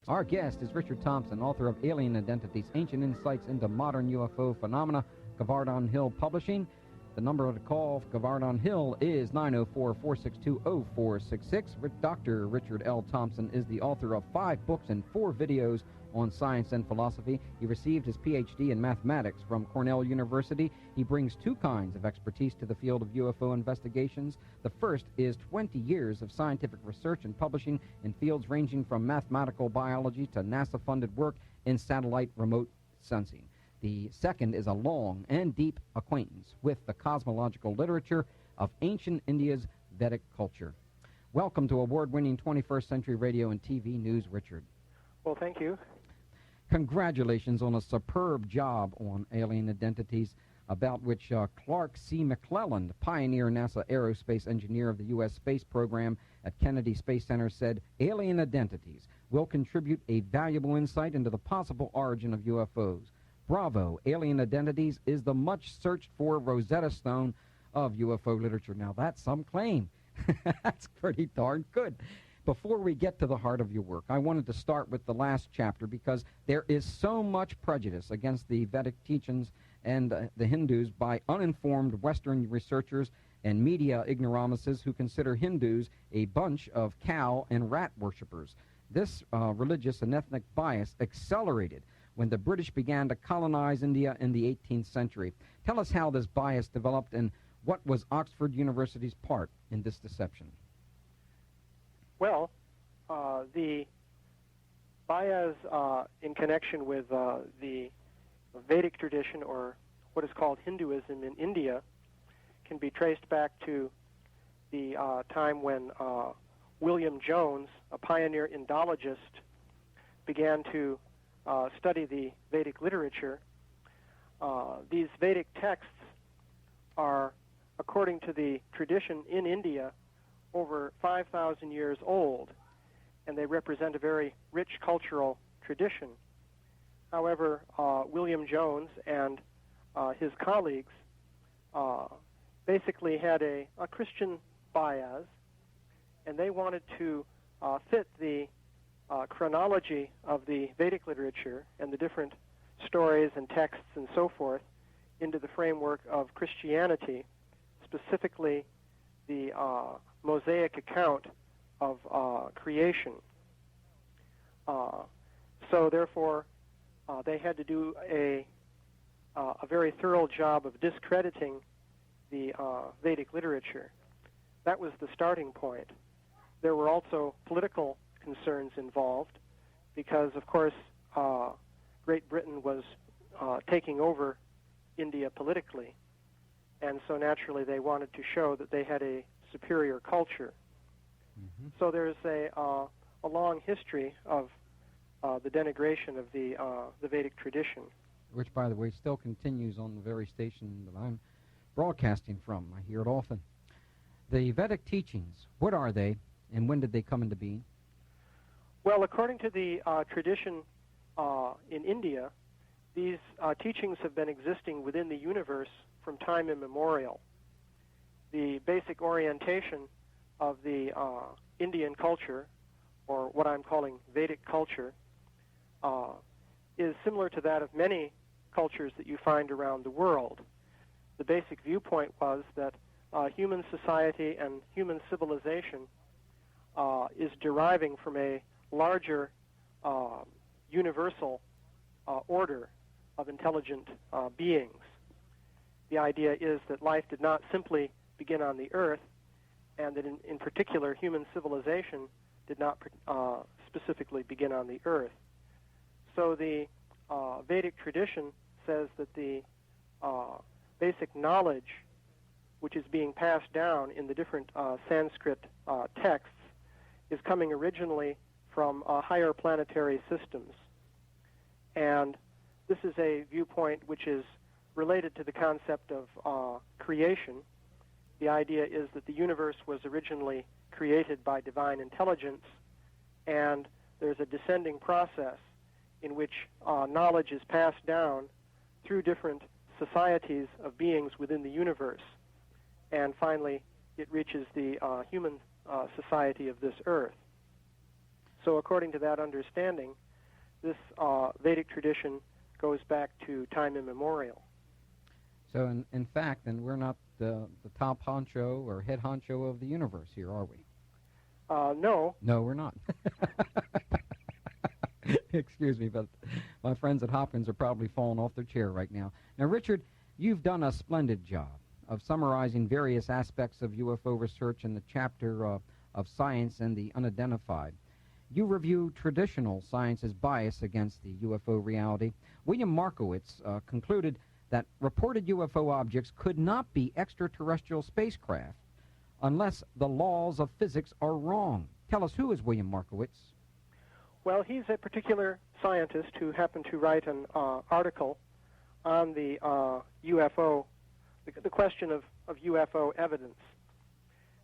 Our guest is Richard Thompson, author of Alien Identities, Ancient Insights into Modern UFO Phenomena, Gavardon Hill Publishing. The number to call Gavardon Hill is 904-462-0466. Dr. Richard L. Thompson is the author of 5 books and 4 videos on science and philosophy. He received his Ph.D. in mathematics from Cornell University. He brings 2 kinds of expertise to the field of UFO investigations. The first is 20 years of scientific research and publishing in fields ranging from mathematical biology to NASA-funded work in satellite remote sensing. The second is a long and deep acquaintance with the cosmological literature of ancient India's Vedic culture. Welcome to award-winning 21st Century Radio and TV News, Richard. Well, thank you. Congratulations on a superb job on Alien Identities, about which Clark C. McClelland, pioneer NASA aerospace engineer of the U.S. space program at Kennedy Space Center, said Alien Identities will contribute a valuable insight into the possible origin of UFOs. Bravo, Alien Identities is the much-searched-for Rosetta Stone of UFO literature. Now, that's some claim. That's pretty darn good. Before we get to the heart of your work, I wanted to start with the last chapter because there is so much prejudice against the Vedic teachings and the Hindus by uninformed Western researchers and media ignoramuses who consider Hindus a bunch of cow and rat worshippers. This religious and ethnic bias accelerated when the British began to colonize India in the 18th century. Tell us how this bias developed and what was Oxford University's part in this deception. Well, the bias in connection with the Vedic tradition, or what is called Hinduism in India, can be traced back to the time when William Jones, a pioneer Indologist, began to study the Vedic literature. These Vedic texts are, according to the tradition in India, over 5,000 years old, and they represent a very rich cultural tradition. However, William Jones and his colleagues basically had a Christian bias, and they wanted to fit the chronology of the Vedic literature and the different stories and texts and so forth into the framework of Christianity, specifically the Mosaic account of creation. So therefore, they had to do a very thorough job of discrediting the Vedic literature. That was the starting point. There were also political concerns involved because, of course, Great Britain was taking over India politically, and so naturally they wanted to show that they had a superior culture. Mm-hmm. So there's a long history of the denigration of the Vedic tradition. Which, by the way, still continues on the very station that I'm broadcasting from. I hear it often. The Vedic teachings, what are they, and when did they come into being? Well, according to the tradition in India, these teachings have been existing within the universe from time immemorial. The basic orientation of the Indian culture, or what I'm calling Vedic culture, is similar to that of many cultures that you find around the world. The basic viewpoint was that human society and human civilization is deriving from a larger universal order of intelligent beings. The idea is that life did not simply begin on the earth, and that in particular human civilization did not specifically begin on the earth. So the Vedic tradition says that the basic knowledge which is being passed down in the different Sanskrit texts is coming originally from higher planetary systems. And this is a viewpoint which is related to the concept of creation. The idea is that the universe was originally created by divine intelligence, and there's a descending process in which knowledge is passed down through different societies of beings within the universe. And finally, it reaches the human society of this earth. So according to that understanding, this Vedic tradition goes back to time immemorial. So in fact, then we're not the top honcho or head honcho of the universe here, are we? No. No, we're not. Excuse me, but my friends at Hopkins are probably falling off their chair right now. Now, Richard, you've done a splendid job of summarizing various aspects of UFO research in the chapter of Science and the Unidentified. You review traditional science's bias against the UFO reality. William Markowitz concluded that reported UFO objects could not be extraterrestrial spacecraft unless the laws of physics are wrong. Tell us, who is William Markowitz? Well, he's a particular scientist who happened to write an article on the UFO, the question of UFO evidence.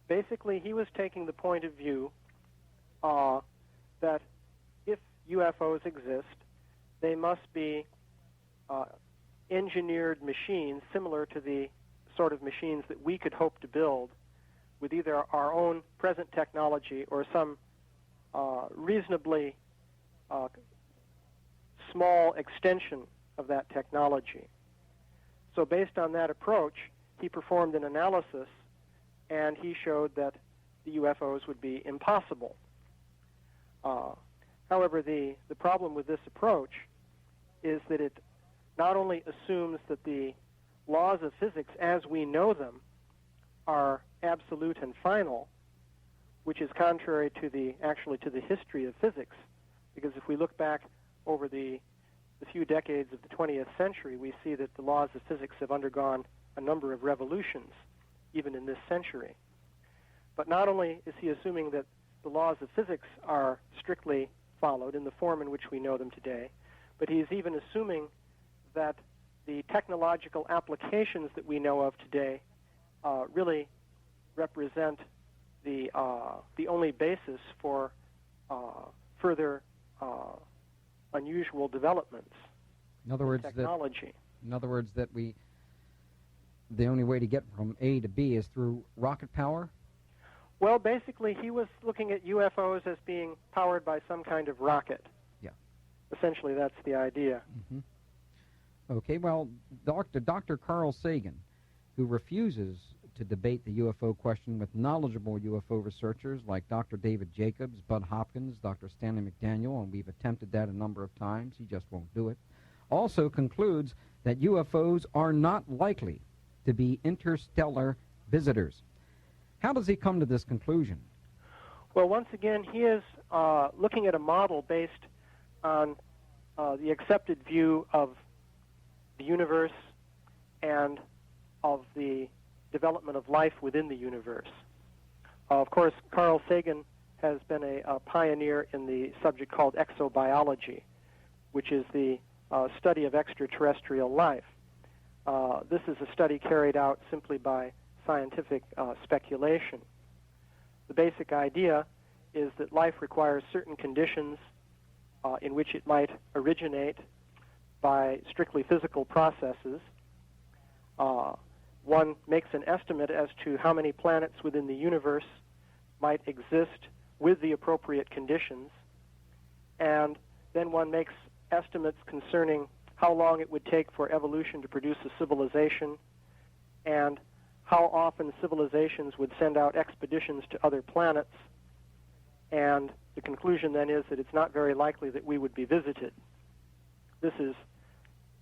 Basically, he was taking the point of view that if UFOs exist, they must be engineered machines similar to the sort of machines that we could hope to build with either our own present technology or some reasonably small extension of that technology. So based on that approach, he performed an analysis, and he showed that the UFOs would be impossible. However, the problem with this approach is that it not only assumes that the laws of physics as we know them are absolute and final, which is contrary to the history of physics, because if we look back over the few decades of the 20th century, we see that the laws of physics have undergone a number of revolutions, even in this century. But not only is he assuming that the laws of physics are strictly followed in the form in which we know them today, but he is even assuming that the technological applications that we know of today really represent the only basis for further unusual developments in other words, technology. The only way to get from A to B is through rocket power? Well, basically, he was looking at UFOs as being powered by some kind of rocket. Yeah. Essentially, that's the idea. Mm-hmm. Okay, well, Dr. Carl Sagan, who refuses to debate the UFO question with knowledgeable UFO researchers like Dr. David Jacobs, Bud Hopkins, Dr. Stanley McDaniel, and we've attempted that a number of times, he just won't do it, also concludes that UFOs are not likely to be interstellar visitors. How does he come to this conclusion? Well, once again, he is looking at a model based on the accepted view of the universe and of the development of life within the universe. Of course, Carl Sagan has been a pioneer in the subject called exobiology, which is the study of extraterrestrial life. This is a study carried out simply by scientific speculation. The basic idea is that life requires certain conditions in which it might originate by strictly physical processes. One makes an estimate as to how many planets within the universe might exist with the appropriate conditions, and then one makes estimates concerning how long it would take for evolution to produce a civilization, and how often civilizations would send out expeditions to other planets, and the conclusion then is that it's not very likely that we would be visited. This is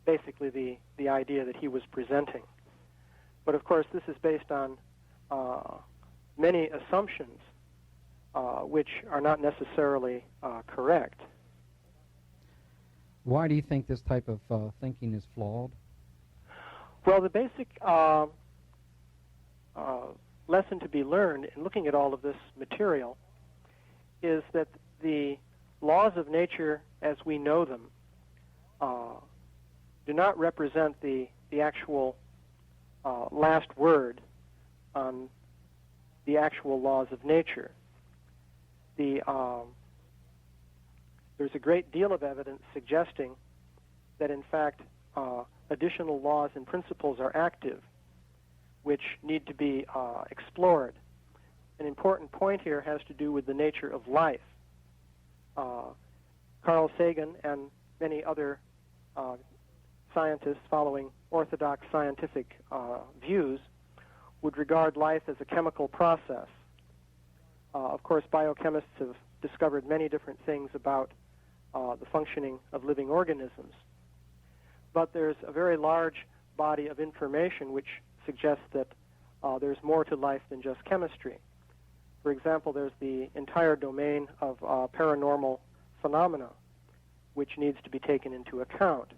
basically the idea that he was presenting. But of course, this is based on many assumptions which are not necessarily correct. Why do you think this type of thinking is flawed? Well, the basic lesson to be learned in looking at all of this material is that the laws of nature as we know them do not represent the actual last word on the actual laws of nature. There's a great deal of evidence suggesting that, in fact, additional laws and principles are active, which need to be explored. An important point here has to do with the nature of life. Carl Sagan and many other scientists following orthodox scientific views would regard life as a chemical process. Of course, biochemists have discovered many different things about the functioning of living organisms. But there's a very large body of information which suggests that there's more to life than just chemistry. For example, there's the entire domain of paranormal phenomena, which needs to be taken into account.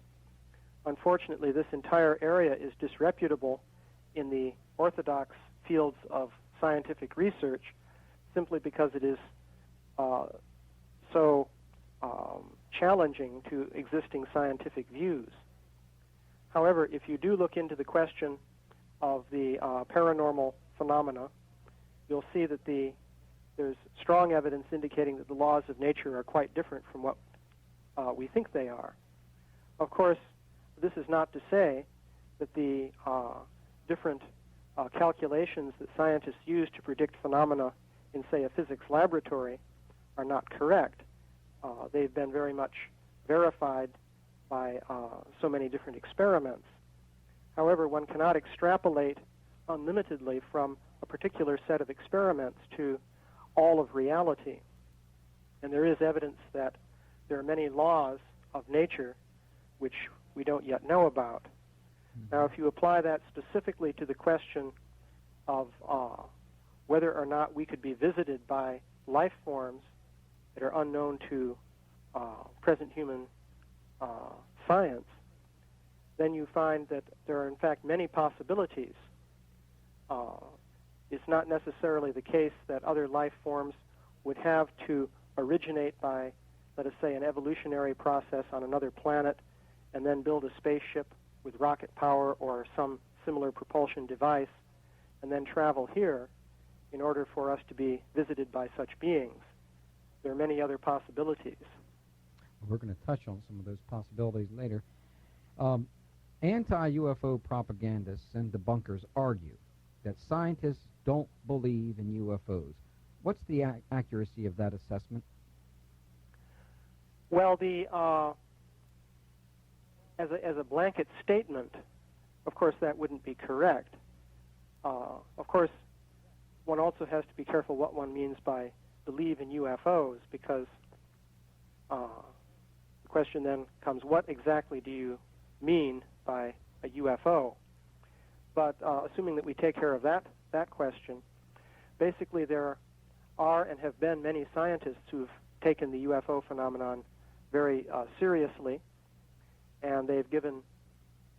Unfortunately, this entire area is disreputable in the orthodox fields of scientific research simply because it is so challenging to existing scientific views. However, if you do look into the question of the paranormal phenomena, you'll see that there's strong evidence indicating that the laws of nature are quite different from what we think they are. Of course, this is not to say that the different calculations that scientists use to predict phenomena in, say, a physics laboratory are not correct. They've been very much verified by so many different experiments. However, one cannot extrapolate unlimitedly from a particular set of experiments to all of reality. And there is evidence that there are many laws of nature which we don't yet know about. Now, if you apply that specifically to the question of whether or not we could be visited by life forms that are unknown to present human science, then you find that there are, in fact, many possibilities. It's not necessarily the case that other life forms would have to originate by, let us say, an evolutionary process on another planet and then build a spaceship with rocket power or some similar propulsion device and then travel here in order for us to be visited by such beings. There are many other possibilities. We're going to touch on some of those possibilities later. Anti-UFO propagandists and debunkers argue that scientists don't believe in UFOs. What's the accuracy of that assessment? Well, as a blanket statement, of course, that wouldn't be correct. Of course, one also has to be careful what one means by believe in UFOs, because the question then comes, what exactly do you mean by a UFO? But assuming that we take care of that question, basically there are and have been many scientists who've taken the UFO phenomenon very seriously, and they've given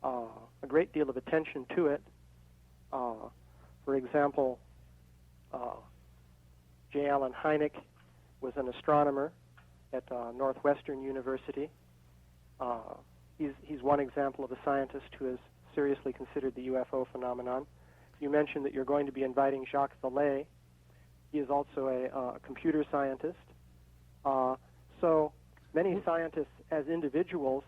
a great deal of attention to it. For example, J. Allen Hynek was an astronomer at Northwestern University. He's one example of a scientist who has seriously considered the UFO phenomenon. You mentioned that you're going to be inviting Jacques Vallée. He is also a computer scientist. So many scientists as individuals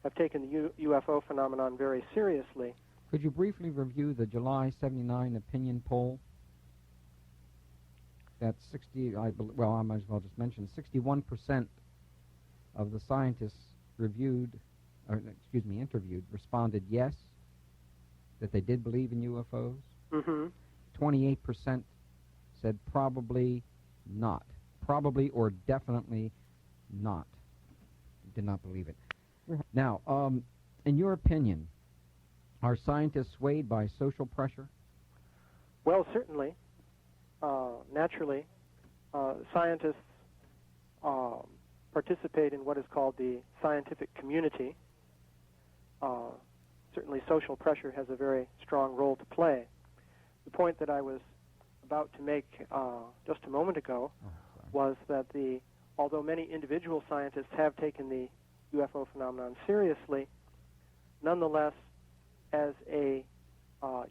have taken the UFO phenomenon very seriously. Could you briefly review the July 79 opinion poll? That's I might as well just mention 61% of the scientists interviewed responded yes, that they did believe in UFOs. Mm-hmm. 28% said probably not. Probably or definitely not. Did not believe it. Now, in your opinion, are scientists swayed by social pressure? Well, certainly. Naturally, scientists participate in what is called the scientific community. Certainly social pressure has a very strong role to play. The point that I was about to make just a moment ago was that although many individual scientists have taken the UFO phenomenon seriously, nonetheless, as a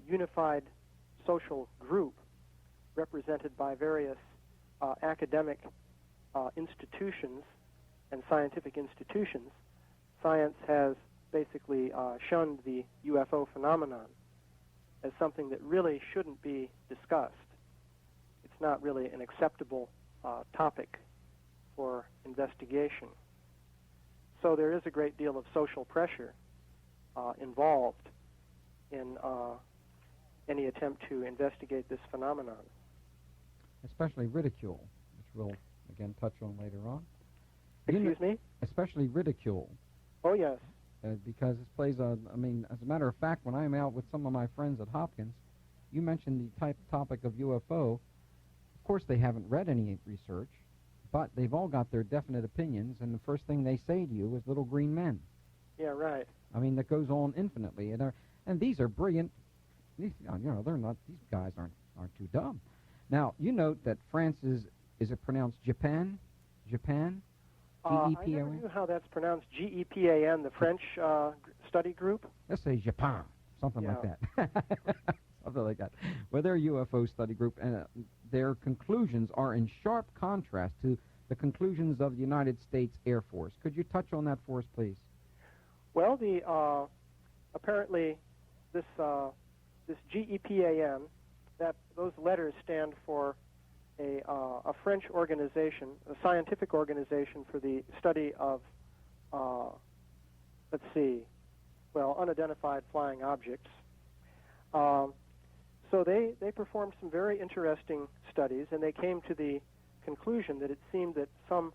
unified social group represented by various academic institutions and scientific institutions, science has basically shunned the UFO phenomenon as something that really shouldn't be discussed. It's not really an acceptable topic for investigation. So there is a great deal of social pressure involved in any attempt to investigate this phenomenon. Especially ridicule, which we'll again touch on later on. Excuse me? Especially ridicule. Oh, yes. Because this plays as a matter of fact, when I'm out with some of my friends at Hopkins, you mentioned the topic of UFO. Of course, they haven't read any research, but they've all got their definite opinions, and the first thing they say to you is little green men. Yeah, right. I mean, that goes on infinitely, and these are brilliant. These guys aren't too dumb. Now, you note that France is it pronounced Japan? Japan? I never knew how that's pronounced. G-E-P-A-N, the French study group? Let's say Japan, something like that. Something like that. Well, their UFO study group, and their conclusions are in sharp contrast to the conclusions of the United States Air Force. Could you touch on that for us, please? Well, apparently this GEPAN, those letters stand for a French organization, a scientific organization for the study of, unidentified flying objects. So they performed some very interesting studies, and they came to the conclusion that it seemed that some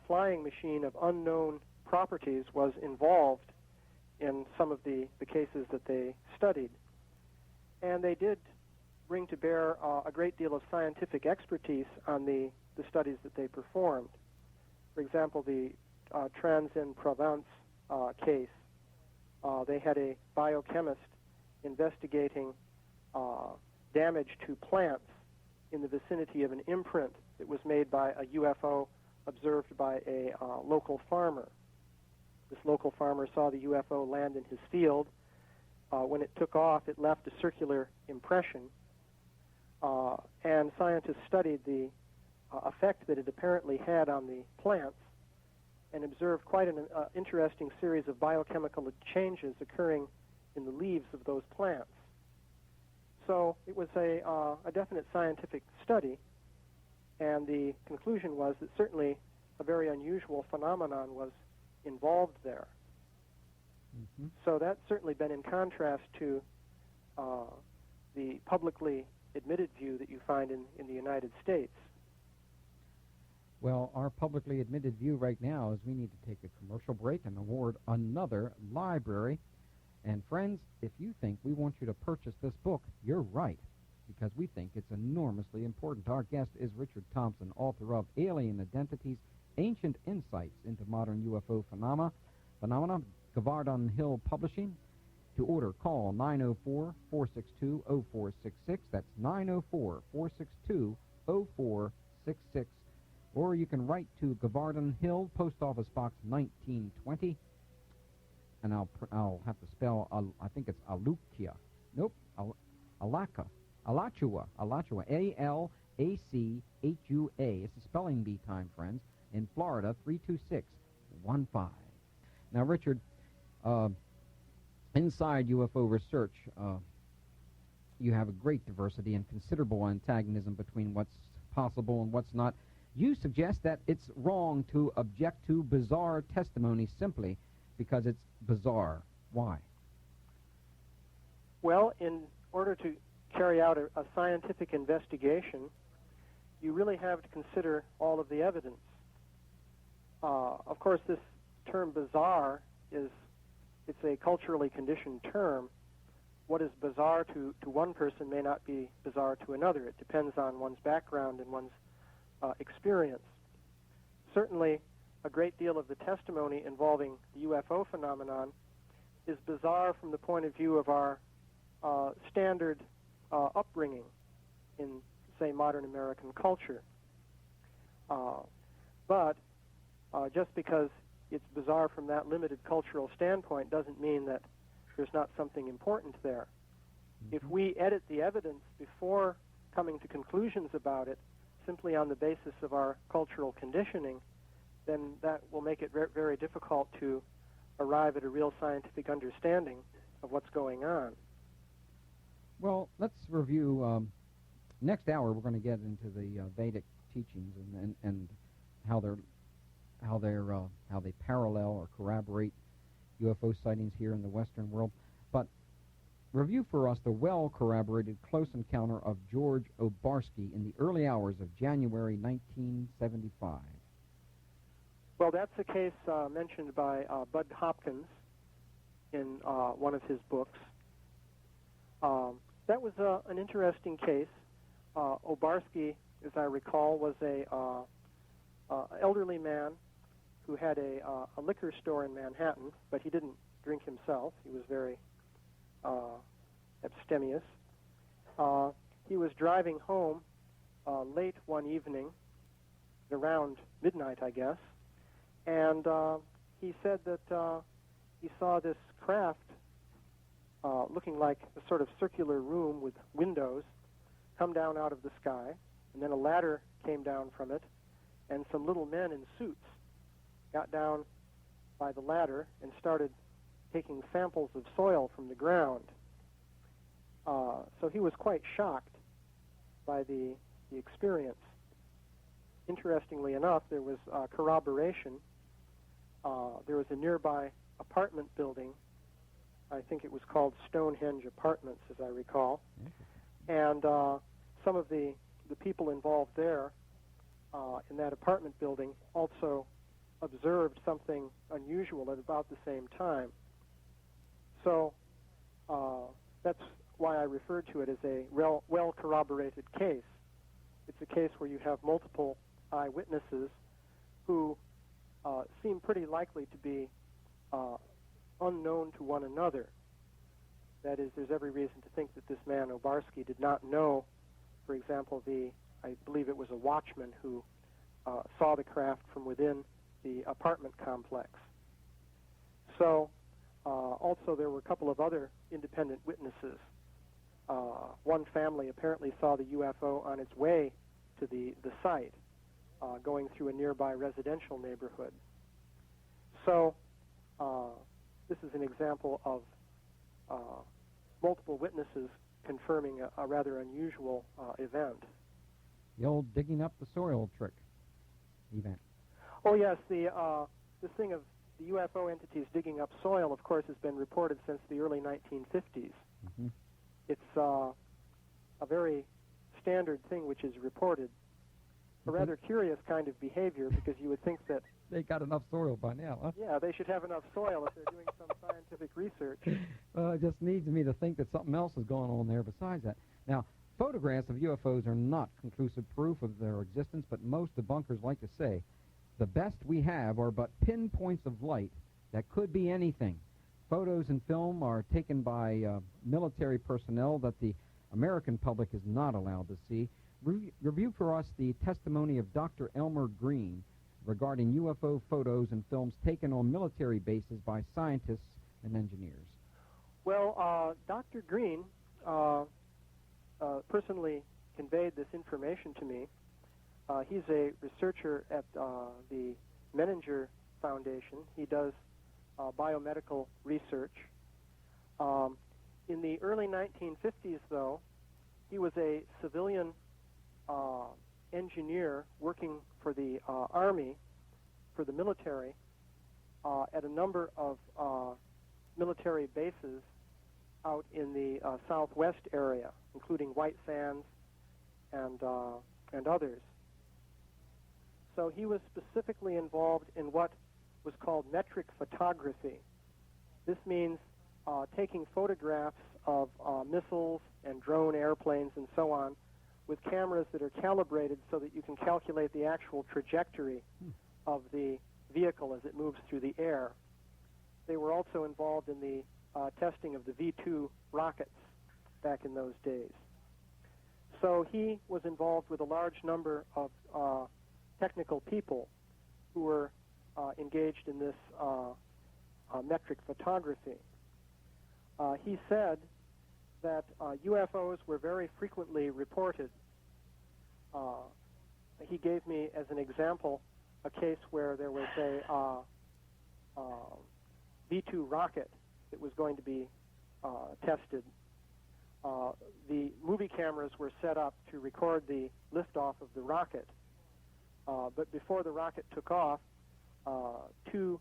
flying machine of unknown properties was involved in some of the cases that they studied. And they did bring to bear a great deal of scientific expertise on the studies that they performed. For example, the Trans-in-Provence case, they had a biochemist investigating damage to plants in the vicinity of an imprint that was made by a UFO observed by a local farmer. This local farmer saw the UFO land in his field. When it took off, it left a circular impression, and scientists studied the effect that it apparently had on the plants and observed quite an interesting series of biochemical changes occurring in the leaves of those plants. So it was a definite scientific study, and the conclusion was that certainly a very unusual phenomenon was involved there. Mm-hmm. So that's certainly been in contrast to the publicly admitted view that you find in the United States. Well, our publicly admitted view right now is we need to take a commercial break and award another library. And friends, if you think we want you to purchase this book, you're right, because we think it's enormously important. Our guest is Richard Thompson, author of Alien Identities, Ancient Insights into Modern UFO Phenomena, Govardhan Hill Publishing. To order, call 904-462-0466. That's 904-462-0466. Or you can write to Govardhan Hill, Post Office Box 1920. And I'll have to spell, I think it's Alachua. Nope, Alachua. Alachua, A-L-A-C-H-U-A. It's a spelling bee time, friends, in Florida, 32615. Now, Richard, inside UFO research, you have a great diversity and considerable antagonism between what's possible and what's not. You suggest that it's wrong to object to bizarre testimony simply because it's bizarre. Why? Well, in order to carry out a scientific investigation, you really have to consider all of the evidence. Of course, this term bizarre it's a culturally conditioned term. What is bizarre to one person may not be bizarre to another. It depends on one's background and one's experience. Certainly, a great deal of the testimony involving the UFO phenomenon is bizarre from the point of view of our standard upbringing in, say, modern American culture. But just because it's bizarre from that limited cultural standpoint doesn't mean that there's not something important there. Mm-hmm. If we edit the evidence before coming to conclusions about it, simply on the basis of our cultural conditioning, then that will make it very difficult to arrive at a real scientific understanding of what's going on. Well, let's review. Next hour, we're going to get into the Vedic teachings and how they parallel or corroborate UFO sightings here in the Western world. But review for us the well-corroborated close encounter of George Obarski in the early hours of January 1975. Well, that's a case mentioned by Bud Hopkins in one of his books. That was an interesting case. Obarski, as I recall, was a elderly man who had a liquor store in Manhattan, but he didn't drink himself. He was very abstemious. He was driving home late one evening, around midnight, I guess, and he said that he saw this craft looking like a sort of circular room with windows come down out of the sky, and then a ladder came down from it, and some little men in suits got down by the ladder and started taking samples of soil from the ground. So he was quite shocked by the experience. Interestingly enough, there was corroboration. There was a nearby apartment building. I think it was called Stonehenge Apartments, as I recall. And some of the people involved there in that apartment building also observed something unusual at about the same time. So that's why I referred to it as a well-corroborated case. It's a case where you have multiple eyewitnesses who seem pretty likely to be unknown to one another. That is, there's every reason to think that this man, Obarski, did not know, for example, I believe it was a watchman who saw the craft from within the apartment complex. So also there were a couple of other independent witnesses. One family apparently saw the UFO on its way to the site, going through a nearby residential neighborhood. So this is an example of multiple witnesses confirming a rather unusual event. The old digging up the soil trick event. Oh yes, this thing of the UFO entities digging up soil, of course, has been reported since the early 1950s. Mm-hmm. It's a very standard thing which is reported. A rather curious kind of behavior, because you would think that they got enough soil by now, huh? Yeah, they should have enough soil if they're doing some scientific research. Well, it just needs me to think that something else is going on there besides that. Now, photographs of UFOs are not conclusive proof of their existence, but most debunkers like to say the best we have are but pinpoints of light that could be anything. Photos and film are taken by military personnel that the American public is not allowed to see. Review for us the testimony of Dr. Elmer Green regarding UFO photos and films taken on military bases by scientists and engineers. Well, Dr. Green personally conveyed this information to me. He's a researcher at the Menninger Foundation. He does biomedical research. In the early 1950s, though, he was a civilian engineer working for the Army, for the military, at a number of military bases out in the southwest area, including White Sands and others. So he was specifically involved in what was called metric photography. This means taking photographs of missiles and drone airplanes and so on with cameras that are calibrated so that you can calculate the actual trajectory of the vehicle as it moves through the air. They were also involved in the testing of the V-2 rockets back in those days. So he was involved with a large number of technical people who were engaged in this metric photography. He said that UFOs were very frequently reported. He gave me as an example a case where there was a V-2 rocket that was going to be tested. The movie cameras were set up to record the liftoff of the rocket, But before the rocket took off, two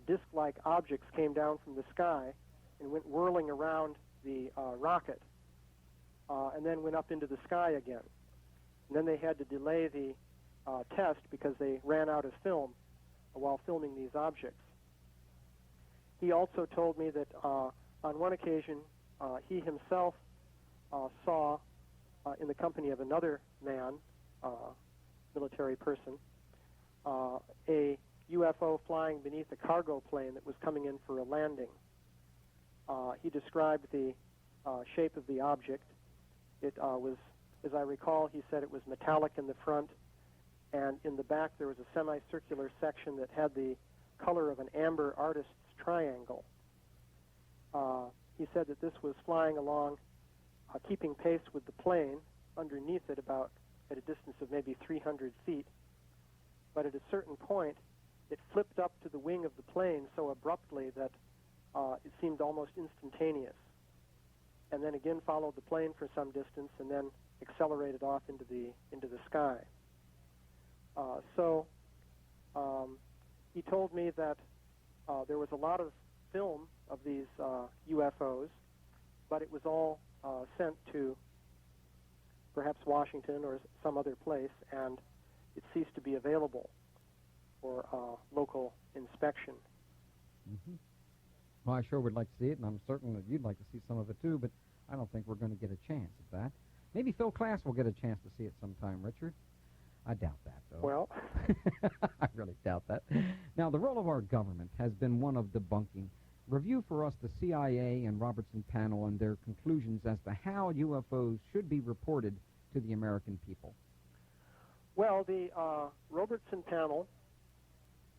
disc-like objects came down from the sky and went whirling around the rocket, and then went up into the sky again. And then they had to delay the test because they ran out of film while filming these objects. He also told me that on one occasion he himself saw, in the company of another man, military person, a UFO flying beneath a cargo plane that was coming in for a landing. He described the shape of the object. It was, as I recall, he said it was metallic in the front, and in the back there was a semicircular section that had the color of an amber artist's triangle. He said that this was flying along, keeping pace with the plane underneath it, about at a distance of maybe 300 feet. But at a certain point, it flipped up to the wing of the plane so abruptly that it seemed almost instantaneous, and then again followed the plane for some distance and then accelerated off into the sky. So he told me that there was a lot of film of these UFOs, but it was all sent to perhaps Washington or some other place, and it ceased to be available for local inspection. Mm-hmm. Well, I sure would like to see it, and I'm certain that you'd like to see some of it too, but I don't think we're going to get a chance at that. Maybe Phil Klass will get a chance to see it sometime, Richard. I doubt that, though. Well, I really doubt that. Now, the role of our government has been one of debunking. Review for us the CIA and Robertson panel and their conclusions as to how UFOs should be reported to the American people. Well, the Robertson panel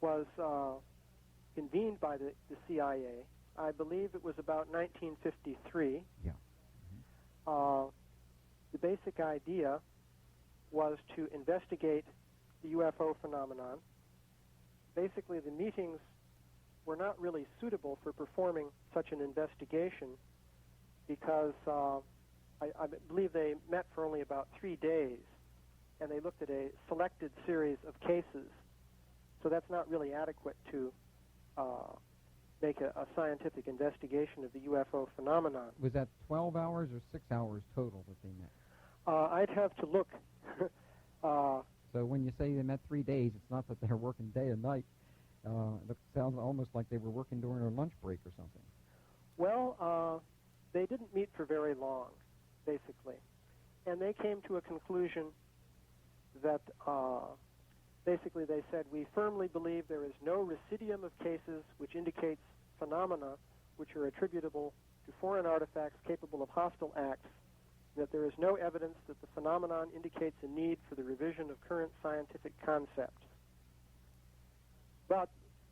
was convened by the CIA. I believe it was about 1953. Yeah. Mm-hmm. The basic idea was to investigate the UFO phenomenon. Basically, the meetings were not really suitable for performing such an investigation because I believe they met for only about 3 days, and they looked at a selected series of cases. So that's not really adequate to make a scientific investigation of the UFO phenomenon. Was that 12 hours or 6 hours total that they met? I'd have to look. So when you say they met 3 days, it's not that they're working day and night. It sounds almost like they were working during their lunch break or something. Well, they didn't meet for very long, basically. And they came to a conclusion that basically they said, we firmly believe there is no residuum of cases which indicates phenomena which are attributable to foreign artifacts capable of hostile acts, that there is no evidence that the phenomenon indicates a need for the revision of current scientific concepts. But,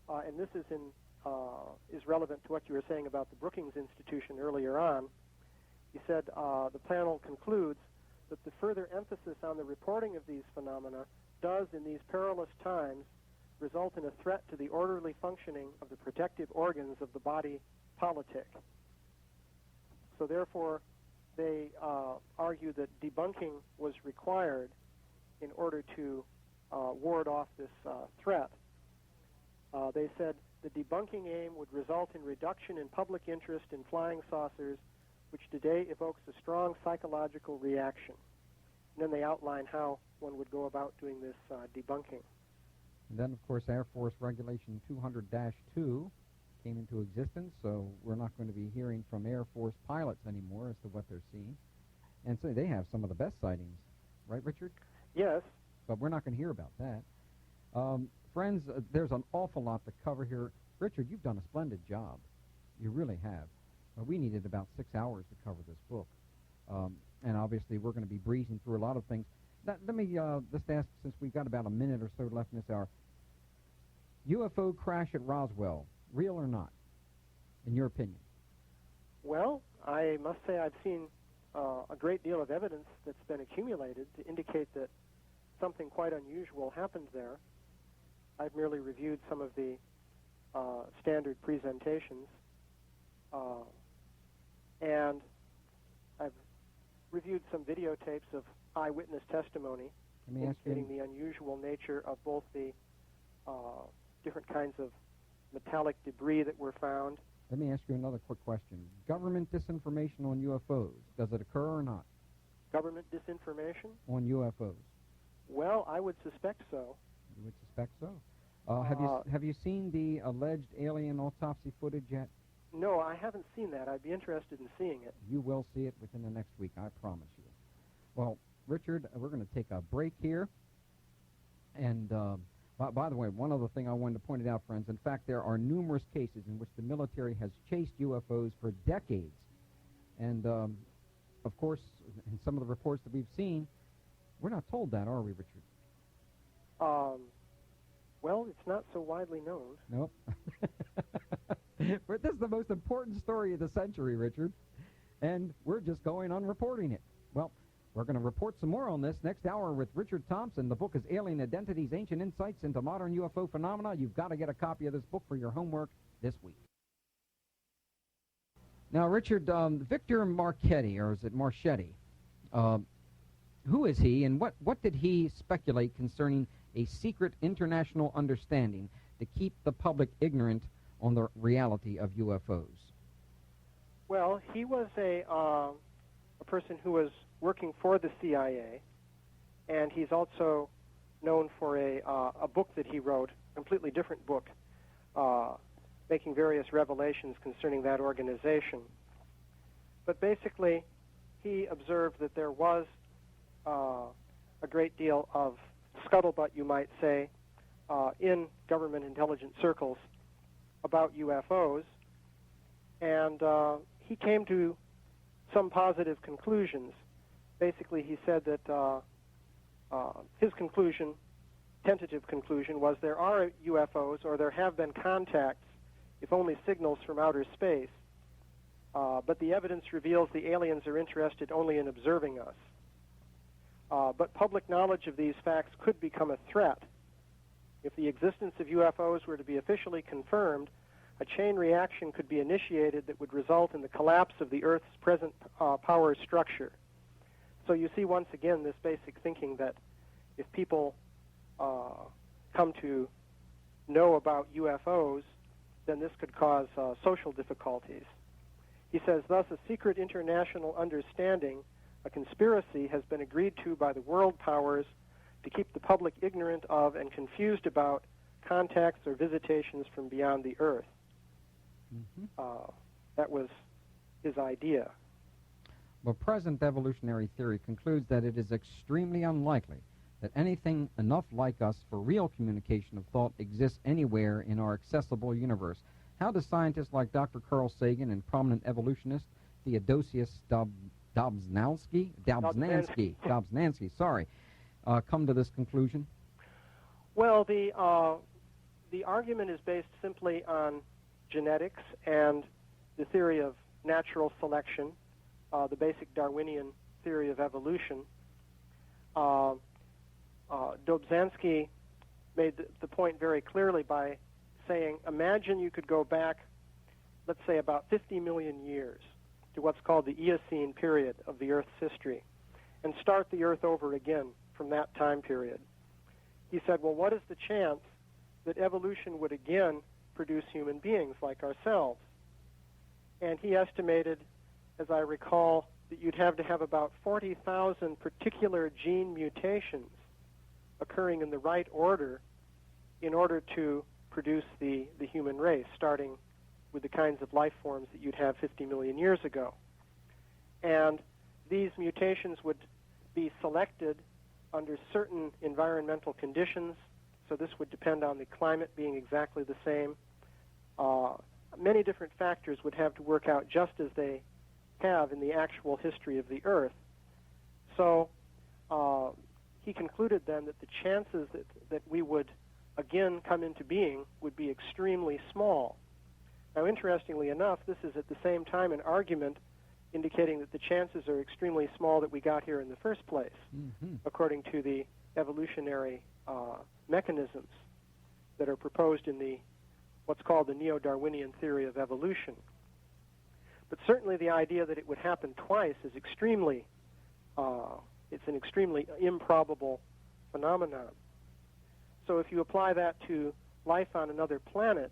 and this is relevant to what you were saying about the Brookings Institution earlier on, he said the panel concludes that the further emphasis on the reporting of these phenomena does, in these perilous times, result in a threat to the orderly functioning of the protective organs of the body politic. So therefore, they argue that debunking was required in order to ward off this threat. They said the debunking aim would result in reduction in public interest in flying saucers, which today evokes a strong psychological reaction. And then they outline how one would go about doing this debunking. And then, of course, Air Force Regulation 200-2 came into existence, so we're not going to be hearing from Air Force pilots anymore as to what they're seeing. And so they have some of the best sightings, right, Richard? Yes. But we're not going to hear about that. Friends, there's an awful lot to cover here. Richard, you've done a splendid job. You really have. We needed about 6 hours to cover this book. And obviously we're going to be breezing through a lot of things. Let me just ask, since we've got about a minute or so left in this hour, UFO crash at Roswell, real or not, in your opinion? Well, I must say I've seen a great deal of evidence that's been accumulated to indicate that something quite unusual happened there. I've merely reviewed some of the standard presentations, and I've reviewed some videotapes of eyewitness testimony indicating the unusual nature of both the different kinds of metallic debris that were found. Let me ask you another quick question. Government disinformation on UFOs, does it occur or not? Government disinformation? On UFOs? Well, I would suspect so. You would suspect so. Have you seen the alleged alien autopsy footage yet? No, I haven't seen that. I'd be interested in seeing it. You will see it within the next week, I promise you. Well, Richard, we're going to take a break here. And by the way, one other thing I wanted to point out, friends, in fact, there are numerous cases in which the military has chased UFOs for decades. And, of course, in some of the reports that we've seen, we're not told that, are we, Richard? Well, it's not so widely known. Nope. But this is the most important story of the century, Richard, and we're just going on reporting it. Well, we're going to report some more on this next hour with Richard Thompson. The book is Alien Identities, Ancient Insights into Modern UFO Phenomena. You've got to get a copy of this book for your homework this week. Now, Richard, Victor Marchetti, or is it Marchetti, who is he, and what did he speculate concerning a secret international understanding to keep the public ignorant on the reality of UFOs? Well, he was a person who was working for the CIA, and he's also known for a book that he wrote, a completely different book, making various revelations concerning that organization. But basically, he observed that there was a great deal of scuttlebutt, you might say, in government intelligence circles about UFOs, and he came to some positive conclusions. Basically, he said that his conclusion, tentative conclusion, was there are UFOs, or there have been contacts, if only signals from outer space, but the evidence reveals the aliens are interested only in observing us. But public knowledge of these facts could become a threat. If the existence of UFOs were to be officially confirmed, a chain reaction could be initiated that would result in the collapse of the Earth's present power structure. So you see, once again, this basic thinking that if people come to know about UFOs, then this could cause social difficulties. He says, thus, a secret international understanding, a conspiracy, has been agreed to by the world powers to keep the public ignorant of and confused about contacts or visitations from beyond the Earth. Mm-hmm. That was his idea. Well, present evolutionary theory concludes that it is extremely unlikely that anything enough like us for real communication of thought exists anywhere in our accessible universe. How do scientists like Dr. Carl Sagan and prominent evolutionist Theodosius Dobzhansky, come to this conclusion? Well, the argument is based simply on genetics and the theory of natural selection, the basic Darwinian theory of evolution. Dobzhansky made the point very clearly by saying, imagine you could go back, let's say, about 50 million years to what's called the Eocene period of the Earth's history, and start the Earth over again from that time period. He said, well, what is the chance that evolution would again produce human beings like ourselves? And he estimated, as I recall, that you'd have to have about 40,000 particular gene mutations occurring in the right order in order to produce the human race, starting with the kinds of life forms that you'd have 50 million years ago. And these mutations would be selected under certain environmental conditions, so this would depend on the climate being exactly the same. Many different factors would have to work out just as they have in the actual history of the Earth. So he concluded then that the chances that we would again come into being would be extremely small. Now, interestingly enough, this is at the same time an argument indicating that the chances are extremely small that we got here in the first place, according to the evolutionary mechanisms that are proposed in what's called the neo-Darwinian theory of evolution. But certainly the idea that it would happen twice is it's an extremely improbable phenomenon. So if you apply that to life on another planet,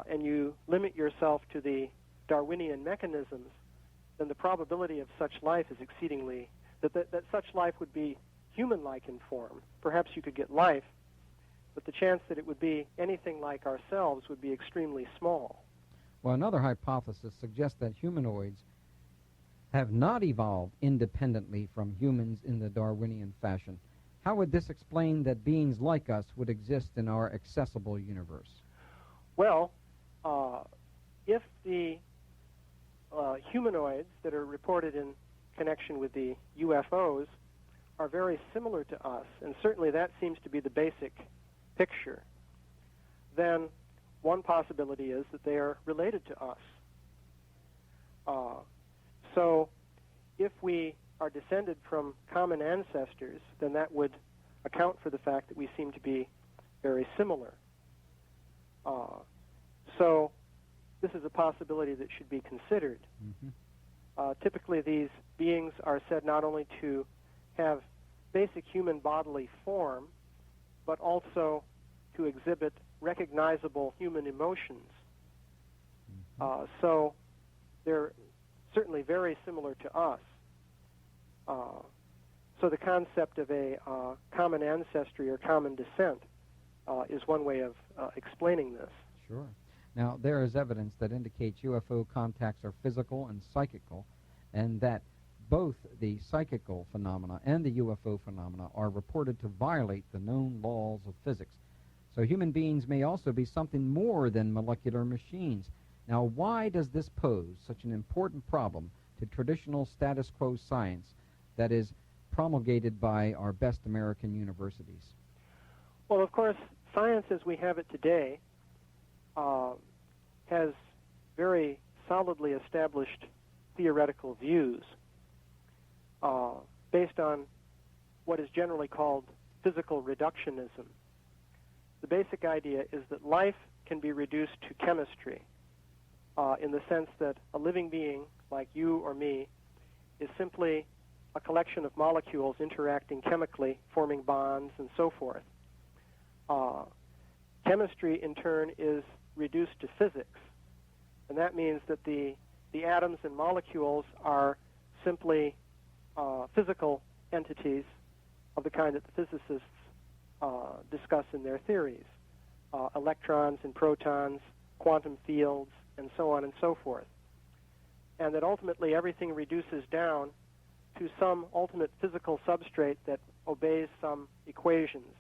and you limit yourself to the Darwinian mechanisms, then the probability of such life is exceedingly, that such life would be human-like in form. Perhaps you could get life, but the chance that it would be anything like ourselves would be extremely small. Well, another hypothesis suggests that humanoids have not evolved independently from humans in the Darwinian fashion. How would this explain that beings like us would exist in our accessible universe? Well, if the humanoids that are reported in connection with the UFOs are very similar to us, and certainly that seems to be the basic picture, then one possibility is that they are related to us. So if we are descended from common ancestors, then that would account for the fact that we seem to be very similar. So this is a possibility that should be considered. Mm-hmm. Typically, these beings are said not only to have basic human bodily form, but also to exhibit recognizable human emotions. Mm-hmm. So they're certainly very similar to us. So the concept of a common ancestry or common descent is one way of explaining this. Sure. Now, there is evidence that indicates UFO contacts are physical and psychical, and that both the psychical phenomena and the UFO phenomena are reported to violate the known laws of physics. So human beings may also be something more than molecular machines. Now, why does this pose such an important problem to traditional status quo science that is promulgated by our best American universities? Well, of course, science as we have it today has very solidly established theoretical views based on what is generally called physical reductionism. The basic idea is that life can be reduced to chemistry in the sense that a living being like you or me is simply a collection of molecules interacting chemically, forming bonds and so forth. Chemistry, in turn, is reduced to physics, and that means that the atoms and molecules are simply physical entities of the kind that the physicists discuss in their theories, electrons and protons, quantum fields, and so on and so forth. And that ultimately everything reduces down to some ultimate physical substrate that obeys some equations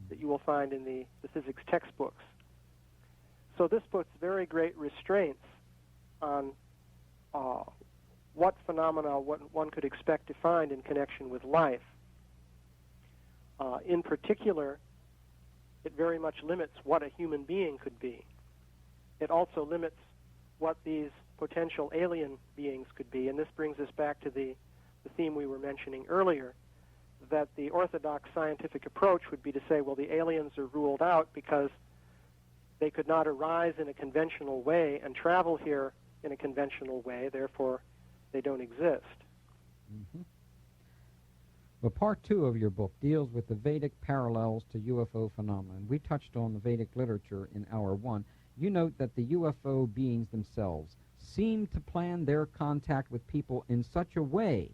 that you will find in the physics textbooks. So this puts very great restraints on what phenomena one could expect to find in connection with life. In particular, it very much limits what a human being could be. It also limits what these potential alien beings could be, and this brings us back to the theme we were mentioning earlier, that the orthodox scientific approach would be to say, well, the aliens are ruled out because they could not arise in a conventional way and travel here in a conventional way, therefore they don't exist. Mm-hmm. Well, part 2 of your book deals with the Vedic parallels to UFO phenomena. We touched on the Vedic literature in Hour 1. You note that the UFO beings themselves seem to plan their contact with people in such a way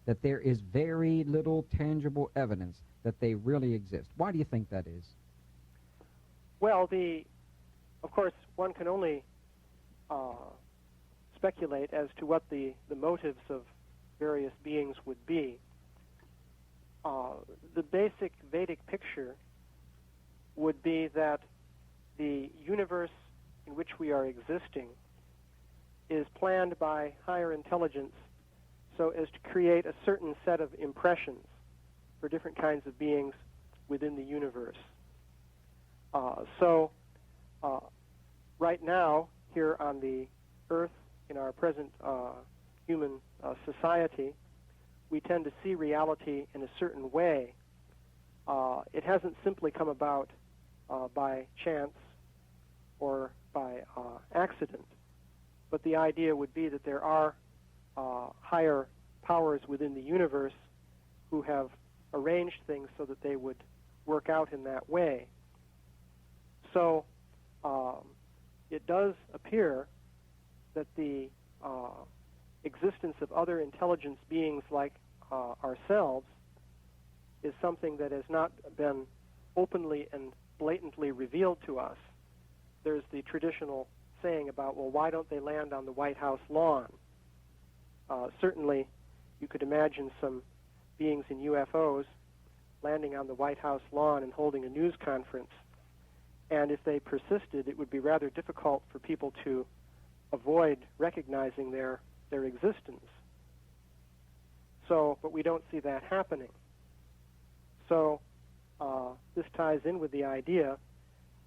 that there is very little tangible evidence that they really exist. Why do you think that is? Well, of course, one can only speculate as to what the motives of various beings would be. The basic Vedic picture would be that the universe in which we are existing is planned by higher intelligence so as to create a certain set of impressions for different kinds of beings within the universe. So right now, here on the Earth, in our present human society, we tend to see reality in a certain way. It hasn't simply come about by chance or by accident, but the idea would be that there are higher powers within the universe who have arranged things so that they would work out in that way. So it does appear that the existence of other intelligence beings like ourselves is something that has not been openly and blatantly revealed to us. There's the traditional saying about, well, why don't they land on the White House lawn? Certainly, you could imagine some beings in UFOs landing on the White House lawn and holding a news conference. And if they persisted, it would be rather difficult for people to avoid recognizing their existence. So, but we don't see that happening. So this ties in with the idea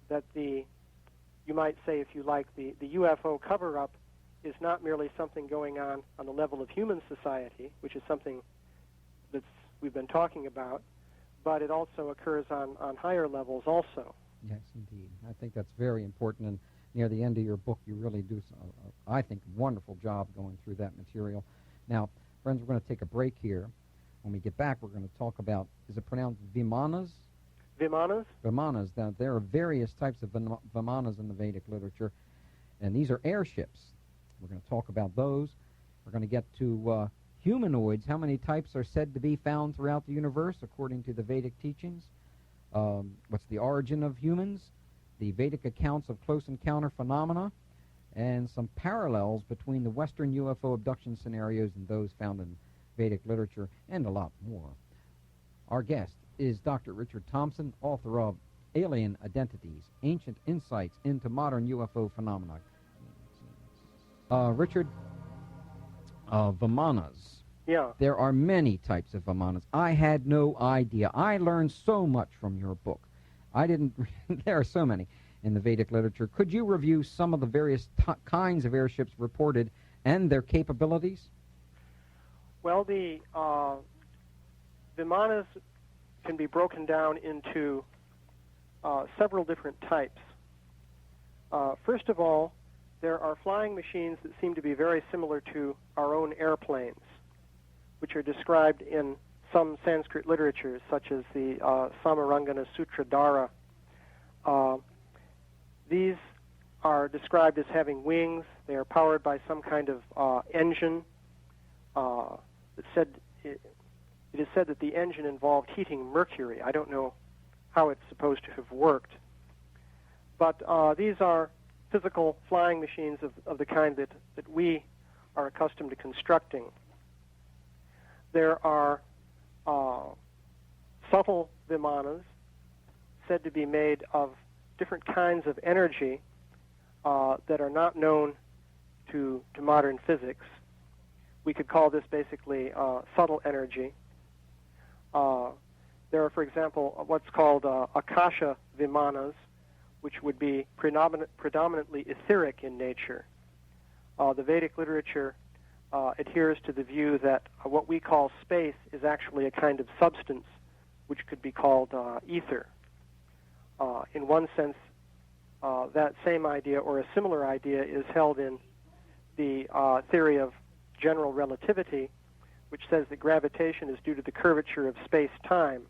that you might say, if you like, the UFO cover-up is not merely something going on the level of human society, which is something we've been talking about, but it also occurs on higher levels also. Yes, indeed. I think that's very important, and near the end of your book, you really do, I think, a wonderful job going through that material. Now, friends, we're going to take a break here. When we get back, we're going to talk about, is it pronounced Vimanas? Vimanas? Vimanas. Now, there are various types of Vimanas in the Vedic literature, and these are airships. We're going to talk about those. We're going to get to humanoids. How many types are said to be found throughout the universe, according to the Vedic teachings? What's the origin of humans? The Vedic accounts of close encounter phenomena, and some parallels between the Western UFO abduction scenarios and those found in Vedic literature, and a lot more. Our guest is Dr. Richard Thompson, author of Alien Identities, Ancient Insights into Modern UFO Phenomena. Richard, Vimanas. Yeah. There are many types of Vimanas. I had no idea. I learned so much from your book. There are so many in the Vedic literature. Could you review some of the various kinds of airships reported and their capabilities? Well, the Vimanas can be broken down into several different types. First of all, there are flying machines that seem to be very similar to our own airplanes, which are described in some Sanskrit literatures, such as the Samarangana Sutradhara. These are described as having wings. They are powered by some kind of engine. It is said that the engine involved heating mercury. I don't know how it's supposed to have worked. But these are physical flying machines of the kind that we are accustomed to constructing. There are subtle Vimanas said to be made of different kinds of energy that are not known to modern physics. We could call this basically subtle energy. There are, for example, what's called Akasha Vimanas, which would be predominantly etheric in nature. The Vedic literature adheres to the view that what we call space is actually a kind of substance which could be called ether. In one sense, that same idea or a similar idea is held in the theory of general relativity, which says that gravitation is due to the curvature of space-time.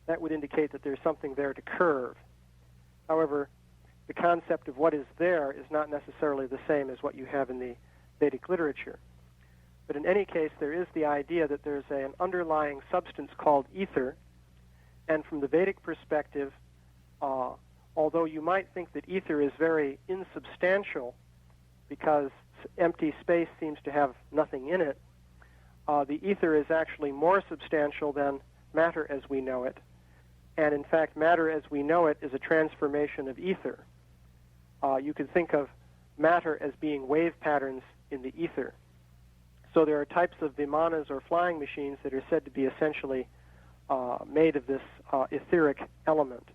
That would indicate that there's something there to curve. However, the concept of what is there is not necessarily the same as what you have in the Vedic literature. But in any case, there is the idea that there's an underlying substance called ether, and from the Vedic perspective, although you might think that ether is very insubstantial because empty space seems to have nothing in it, the ether is actually more substantial than matter as we know it. And in fact, matter as we know it is a transformation of ether. You could think of matter as being wave patterns in the ether. So there are types of Vimanas or flying machines that are said to be essentially made of this etheric element.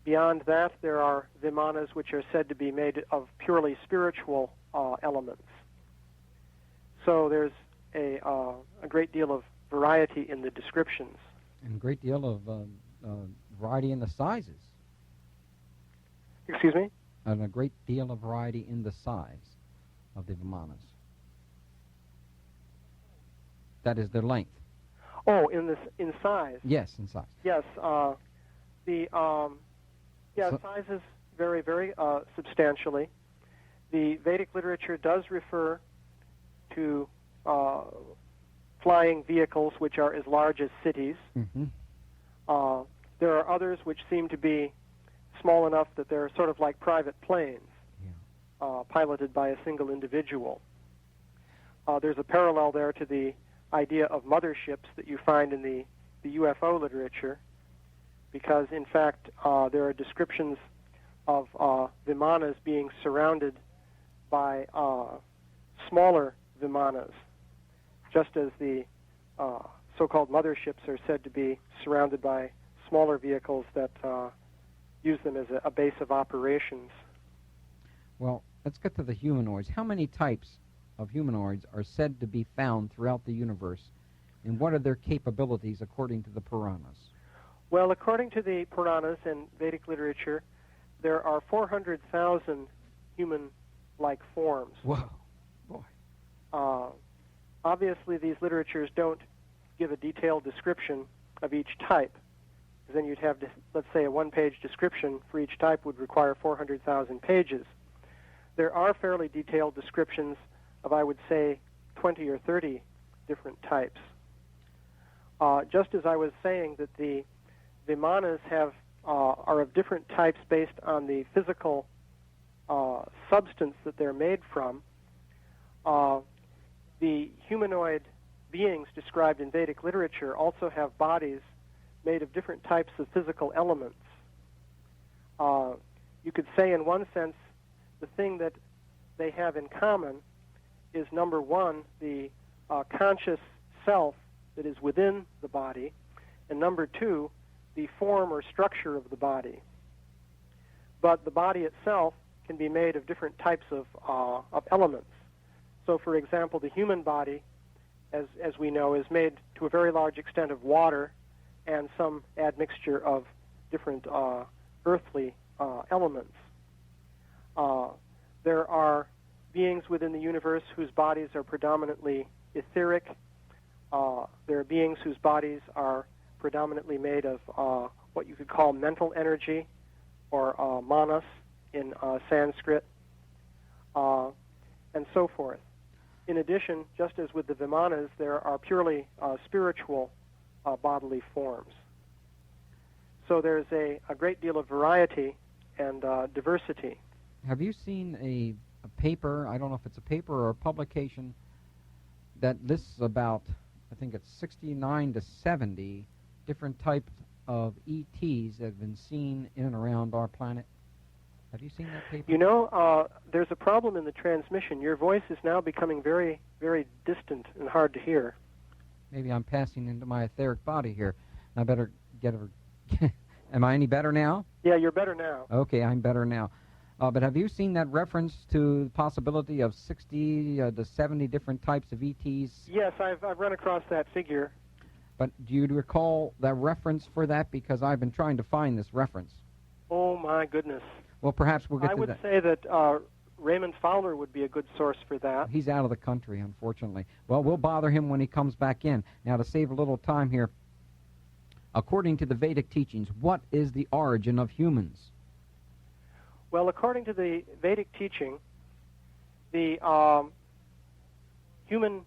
Beyond that, there are Vimanas which are said to be made of purely spiritual elements. So there's a great deal of variety in the descriptions. And a great deal of variety in the sizes. Excuse me? And a great deal of variety in the size of the Vimanas. That is their length. Oh, in size. Yes, in size. Yes. Sizes vary very substantially. The Vedic literature does refer to flying vehicles which are as large as cities. Mm-hmm. There are others which seem to be small enough that they're sort of like private planes, piloted by a single individual. There's a parallel there to the idea of motherships that you find in the UFO literature, because in fact there are descriptions of vimanas being surrounded by smaller vimanas, just as the so-called motherships are said to be surrounded by smaller vehicles that use them as a base of operations. Well, let's get to the humanoids. How many types of humanoids are said to be found throughout the universe, and what are their capabilities according to the Puranas? Well, according to the Puranas and Vedic literature, there are 400,000 human-like forms. Whoa, boy. Obviously, these literatures don't give a detailed description of each type, because then you'd have, let's say, a one-page description for each type would require 400,000 pages. There are fairly detailed descriptions of, I would say, 20 or 30 different types. Just as I was saying that the vimanas are of different types based on the physical substance that they're made from, the humanoid beings described in Vedic literature also have bodies made of different types of physical elements. You could say, in one sense, the thing that they have in common is, number one, the conscious self that is within the body, and number two, the form or structure of the body. But the body itself can be made of different types of elements. So, for example, the human body, as we know, is made to a very large extent of water and some admixture of different earthly elements. There are beings within the universe whose bodies are predominantly etheric. There are beings whose bodies are predominantly made of what you could call mental energy, or manas in Sanskrit, and so forth. In addition, just as with the vimanas, there are purely spiritual bodily forms. So there's a great deal of variety and diversity. Have you seen a paper, I don't know if it's a paper or a publication, that lists about, I think it's 69 to 70 different types of ETs that have been seen in and around our planet? Have you seen that paper? You know, there's a problem in the transmission. Your voice is now becoming very, very distant and hard to hear. Maybe I'm passing into my etheric body here. I better get a... Am I any better now? Yeah, you're better now. Okay, I'm better now. But have you seen that reference to the possibility of 60 to 70 different types of ETs? Yes, I've run across that figure. But do you recall that reference for that? Because I've been trying to find this reference. Oh, my goodness. Well, perhaps we'll get to that. I would say that Raymond Fowler would be a good source for that. He's out of the country, unfortunately. Well, we'll bother him when he comes back in. Now, to save a little time here, according to the Vedic teachings, what is the origin of humans? Well, according to the Vedic teaching, the human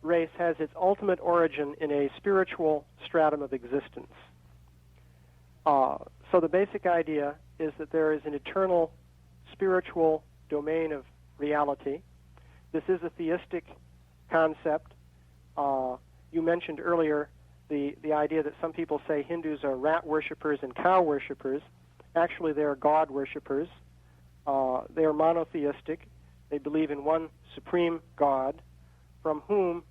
race has its ultimate origin in a spiritual stratum of existence. So the basic idea is that there is an eternal spiritual domain of reality. This is a theistic concept. You mentioned earlier the idea that some people say Hindus are rat worshippers and cow worshippers. Actually, they are God worshippers. They are monotheistic. They believe in one supreme God from whom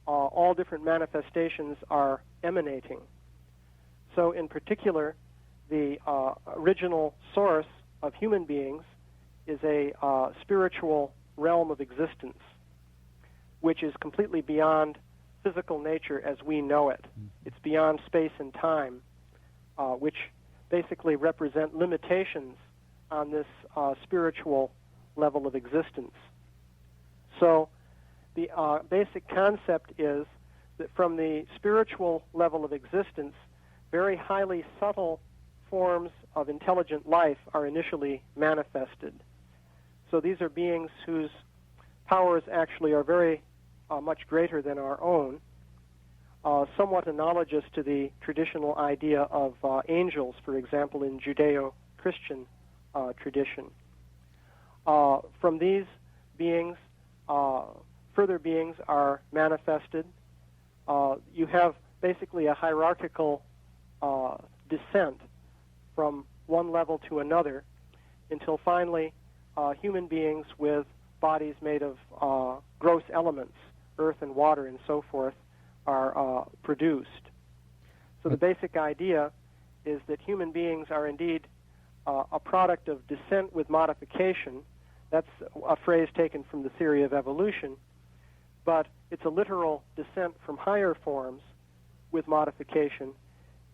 all different manifestations are emanating. So in particular, the original source of human beings is a spiritual realm of existence, which is completely beyond physical nature as we know it. It's beyond space and time, which basically represent limitations on this spiritual level of existence. So the basic concept is that from the spiritual level of existence, very highly subtle forms of intelligent life are initially manifested. So these are beings whose powers actually are very much greater than our own, somewhat analogous to the traditional idea of angels, for example, in Judeo-Christian tradition. From these beings, further beings are manifested. You have basically a hierarchical descent from one level to another until finally human beings with bodies made of gross elements, earth and water and so forth, are produced. So the basic idea is that human beings are indeed a product of descent with modification. That's a phrase taken from the theory of evolution, but it's a literal descent from higher forms with modification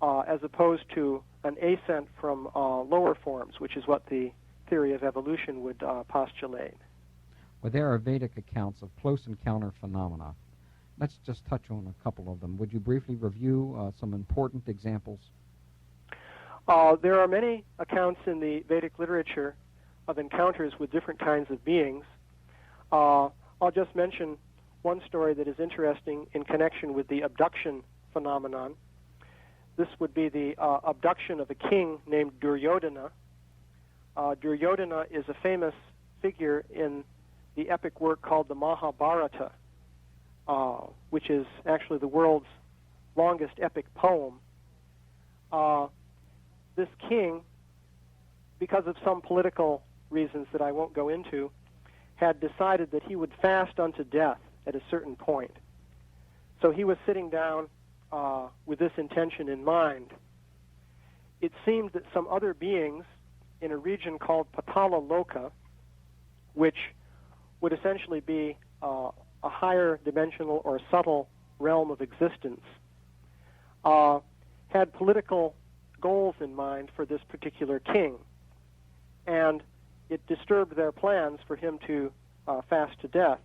as opposed to an ascent from lower forms, which is what the theory of evolution would postulate. Well, there are Vedic accounts of close encounter phenomena. Let's just touch on a couple of them. Would you briefly review some important examples? There are many accounts in the Vedic literature of encounters with different kinds of beings. I'll just mention one story that is interesting in connection with the abduction phenomenon. This would be the abduction of a king named Duryodhana. Duryodhana is a famous figure in the epic work called the Mahabharata, which is actually the world's longest epic poem. This king, because of some political reasons that I won't go into, had decided that he would fast unto death at a certain point. So he was sitting down with this intention in mind. It seemed that some other beings in a region called Patala Loka, which would essentially be a higher dimensional or subtle realm of existence, had political goals in mind for this particular king. And it disturbed their plans for him to fast to death.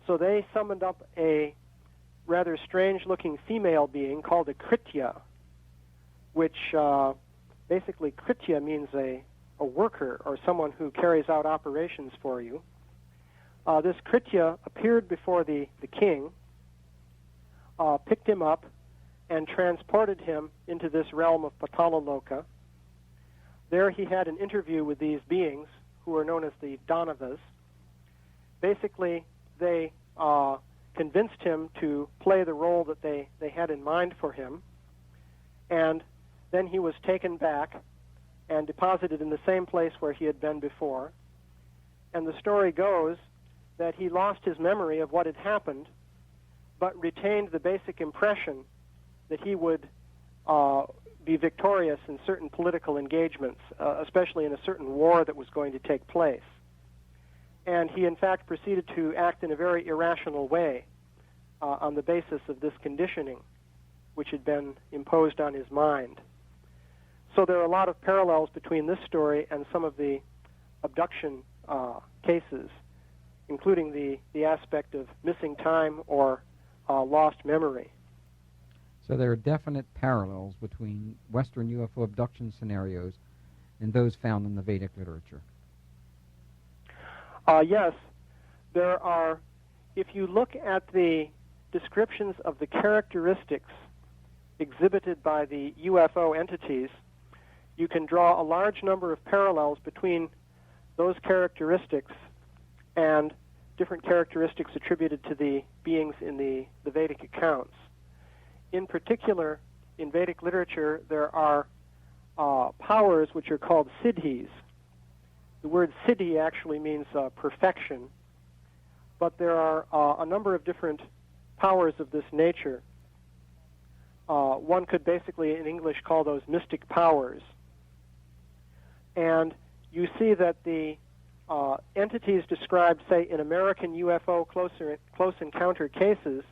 So they summoned up a rather strange-looking female being called a Kritya, which basically Kritya means a worker or someone who carries out operations for you. This Kritya appeared before the king, picked him up, and transported him into this realm of Patala Loka. There he had an interview with these beings, who are known as the Danavas. Basically, they convinced him to play the role that they had in mind for him, and then he was taken back and deposited in the same place where he had been before. And the story goes that he lost his memory of what had happened, but retained the basic impression that he would be victorious in certain political engagements, especially in a certain war that was going to take place. And he, in fact, proceeded to act in a very irrational way on the basis of this conditioning, which had been imposed on his mind. So there are a lot of parallels between this story and some of the abduction cases, including the aspect of missing time or lost memory. So there are definite parallels between Western UFO abduction scenarios and those found in the Vedic literature. Yes, there are. If you look at the descriptions of the characteristics exhibited by the UFO entities, you can draw a large number of parallels between those characteristics and different characteristics attributed to the beings in the Vedic accounts. In particular, in Vedic literature, there are powers which are called siddhis. The word siddhi actually means perfection, but there are a number of different powers of this nature. One could basically, in English, call those mystic powers. And you see that the entities described, say, in American UFO close encounter cases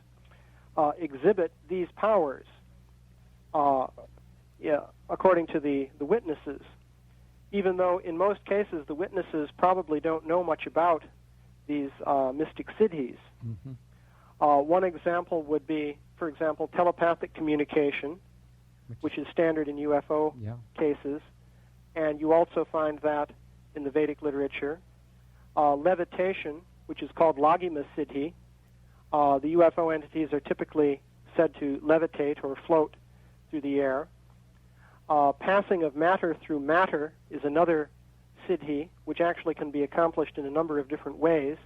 exhibit these powers, according to the witnesses, even though in most cases the witnesses probably don't know much about these mystic siddhis. Mm-hmm. One example would be, for example, telepathic communication, which is standard in UFO cases, and you also find that in the Vedic literature. Levitation, which is called lagima siddhi. The UFO entities are typically said to levitate or float through the air. Passing of matter through matter is another siddhi, which actually can be accomplished in a number of different ways.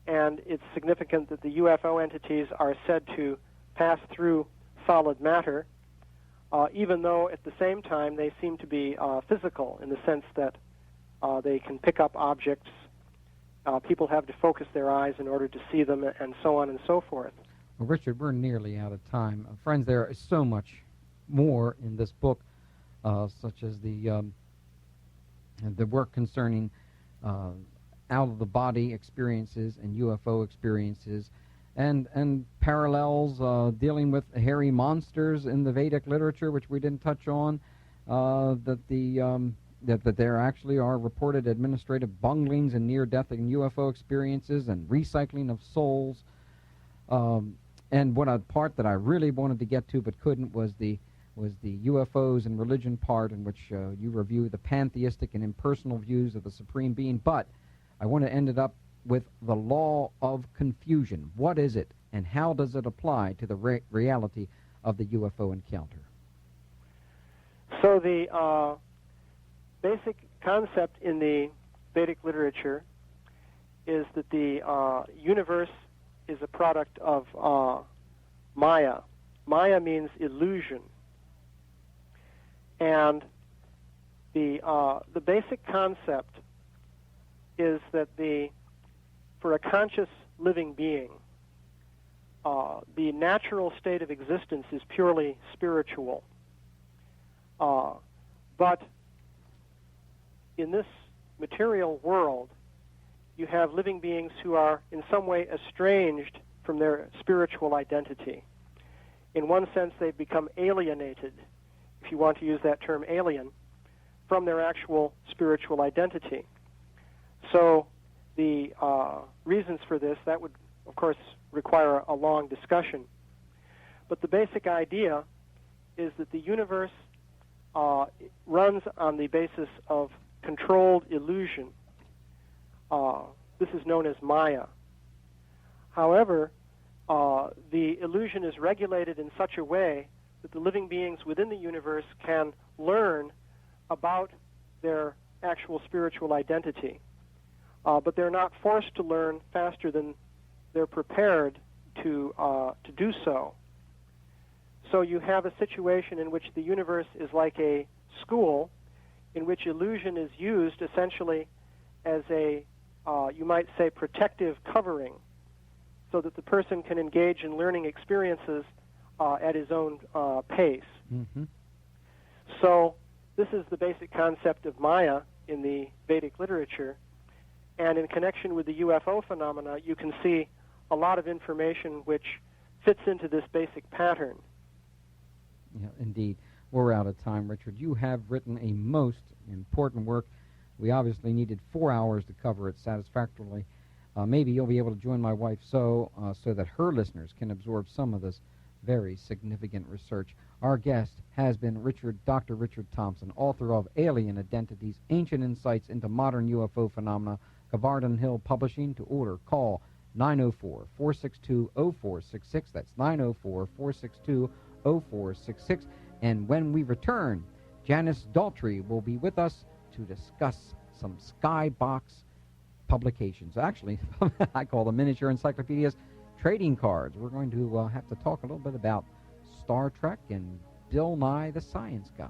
And it's significant that the UFO entities are said to pass through solid matter, even though at the same time they seem to be physical in the sense that they can pick up objects. People have to focus their eyes in order to see them, and so on and so forth. Well, Richard, we're nearly out of time. Friends, there is so much more in this book, such as the work concerning out-of-the-body experiences and UFO experiences, and parallels dealing with hairy monsters in the Vedic literature, which we didn't touch on, that there actually are reported administrative bunglings and near-death and UFO experiences and recycling of souls. And a part that I really wanted to get to but couldn't was the UFOs and religion part, in which you review the pantheistic and impersonal views of the Supreme Being. But I want to end it up with the law of confusion. What is it, and how does it apply to the reality of the UFO encounter? So the basic concept in the Vedic literature is that the universe is a product of Maya. Maya means illusion. And the basic concept is that for a conscious living being, the natural state of existence is purely spiritual. But in this material world, you have living beings who are in some way estranged from their spiritual identity. In one sense, they've become alienated, if you want to use that term, alien, from their actual spiritual identity. So the reasons for this, that would, of course, require a long discussion. But the basic idea is that the universe runs on the basis of controlled illusion. This is known as Maya. However, the illusion is regulated in such a way that the living beings within the universe can learn about their actual spiritual identity. But they're not forced to learn faster than they're prepared to do so. So you have a situation in which the universe is like a school in which illusion is used essentially as a, you might say, protective covering, so that the person can engage in learning experiences at his own pace. Mm-hmm. So this is the basic concept of Maya in the Vedic literature. And in connection with the UFO phenomena, you can see a lot of information which fits into this basic pattern. Yeah, indeed. We're out of time, Richard. You have written a most important work. We obviously needed 4 hours to cover it satisfactorily. Maybe you'll be able to join my wife so that her listeners can absorb some of this very significant research. Our guest has been Dr. Richard Thompson, author of Alien Identities, Ancient Insights into Modern UFO Phenomena, Cavardin Hill Publishing. To order, call 904-462-0466. That's 904-462-0466. And when we return, Janice Daltrey will be with us to discuss some skybox publications. Actually, I call them miniature encyclopedias, trading cards. We're going to have to talk a little bit about Star Trek and Bill Nye the Science Guy.